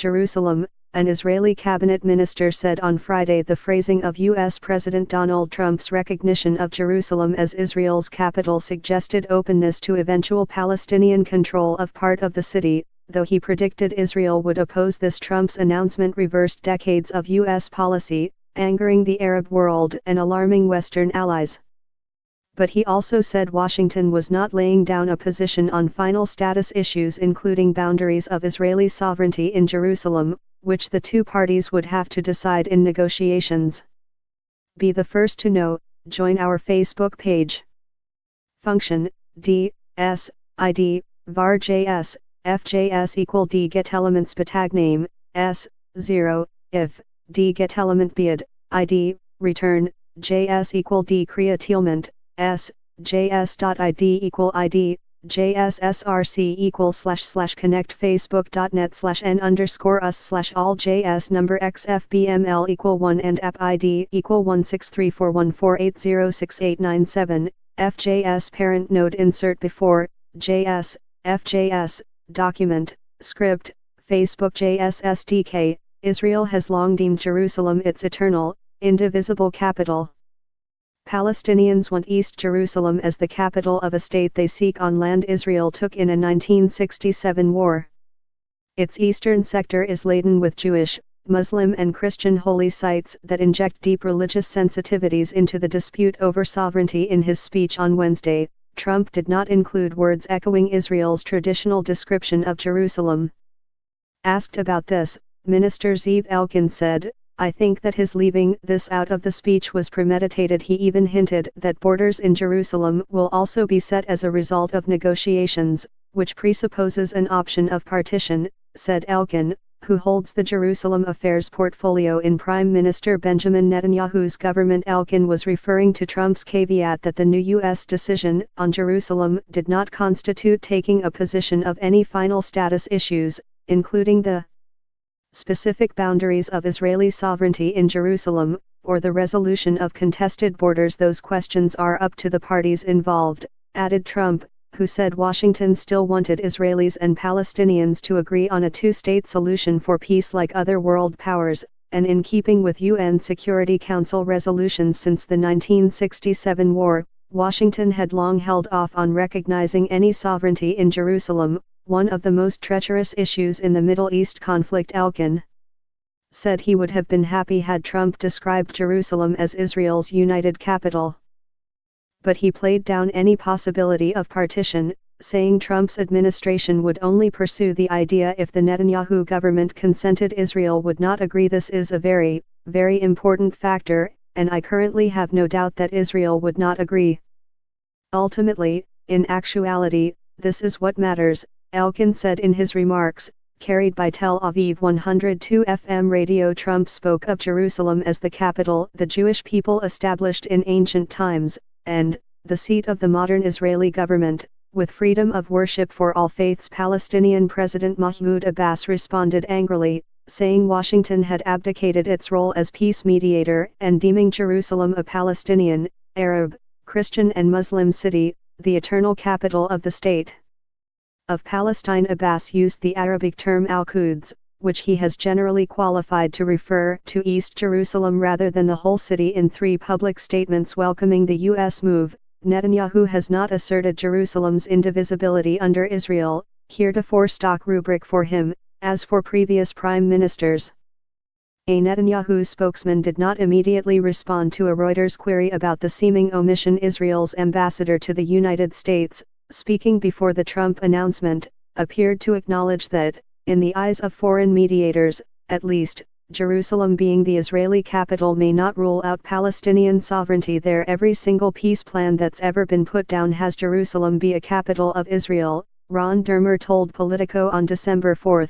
Jerusalem, an Israeli cabinet minister said on Friday. The phrasing of U.S. President Donald Trump's recognition of Jerusalem as Israel's capital suggested openness to eventual Palestinian control of part of the city, though he predicted Israel would oppose this. Trump's announcement reversed decades of U.S. policy, angering the Arab world and alarming Western allies. But he also said Washington was not laying down a position on final status issues including boundaries of Israeli sovereignty in Jerusalem, which the two parties would have to decide in negotiations. Be the first to know, join our Facebook page. Function, D, S, ID, var JS, FJS equal D get elements tag name, S, 0, if, D get element bid, ID, return, JS equal D createlment, S, JS.id equal ID, JSSRC equal / connect facebook.net/n_us/all JS number XFBML equal 1 and app ID equal 1634148068997, FJS parent node insert before, JS, FJS, document, script, Facebook JS SDK. Israel has long deemed Jerusalem its eternal, indivisible capital. Palestinians want East Jerusalem as the capital of a state they seek on land Israel took in a 1967 war. Its eastern sector is laden with Jewish, Muslim and Christian holy sites that inject deep religious sensitivities into the dispute over sovereignty. In his speech on Wednesday, Trump did not include words echoing Israel's traditional description of Jerusalem. Asked about this, Minister Zeev Elkin said, "I think that his leaving this out of the speech was premeditated." He even hinted that borders in Jerusalem will also be set as a result of negotiations, which presupposes an option of partition, said Elkin, who holds the Jerusalem affairs portfolio in Prime Minister Benjamin Netanyahu's government. Elkin was referring to Trump's caveat that the new U.S. decision on Jerusalem did not constitute taking a position of any final status issues, including the specific boundaries of Israeli sovereignty in Jerusalem, or the resolution of contested borders. Those questions are up to the parties involved, added Trump, who said Washington still wanted Israelis and Palestinians to agree on a two-state solution for peace like other world powers, and in keeping with UN Security Council resolutions since the 1967 war, Washington had long held off on recognizing any sovereignty in Jerusalem, one of the most treacherous issues in the Middle East conflict. Elkin said he would have been happy had Trump described Jerusalem as Israel's united capital. But he played down any possibility of partition, saying Trump's administration would only pursue the idea if the Netanyahu government consented. Israel would not agree. This is a very, very important factor, and I currently have no doubt that Israel would not agree. Ultimately, in actuality, this is what matters, Elkin said in his remarks, carried by Tel Aviv 102 FM radio. Trump spoke of Jerusalem as the capital the Jewish people established in ancient times, and the seat of the modern Israeli government, with freedom of worship for all faiths. Palestinian President Mahmoud Abbas responded angrily, saying Washington had abdicated its role as peace mediator and deeming Jerusalem a Palestinian, Arab, Christian and Muslim city, the eternal capital of the state of Palestine. Abbas used the Arabic term al-Quds, which he has generally qualified to refer to East Jerusalem rather than the whole city. In 3 public statements welcoming the U.S. move, Netanyahu has not asserted Jerusalem's indivisibility under Israel, heretofore stock rubric for him, as for previous prime ministers. A Netanyahu spokesman did not immediately respond to a Reuters query about the seeming omission. Israel's ambassador to the United States, speaking before the Trump announcement, appeared to acknowledge that, in the eyes of foreign mediators, at least, Jerusalem being the Israeli capital may not rule out Palestinian sovereignty there. Every single peace plan that's ever been put down has Jerusalem be a capital of Israel, Ron Dermer told Politico on December 4.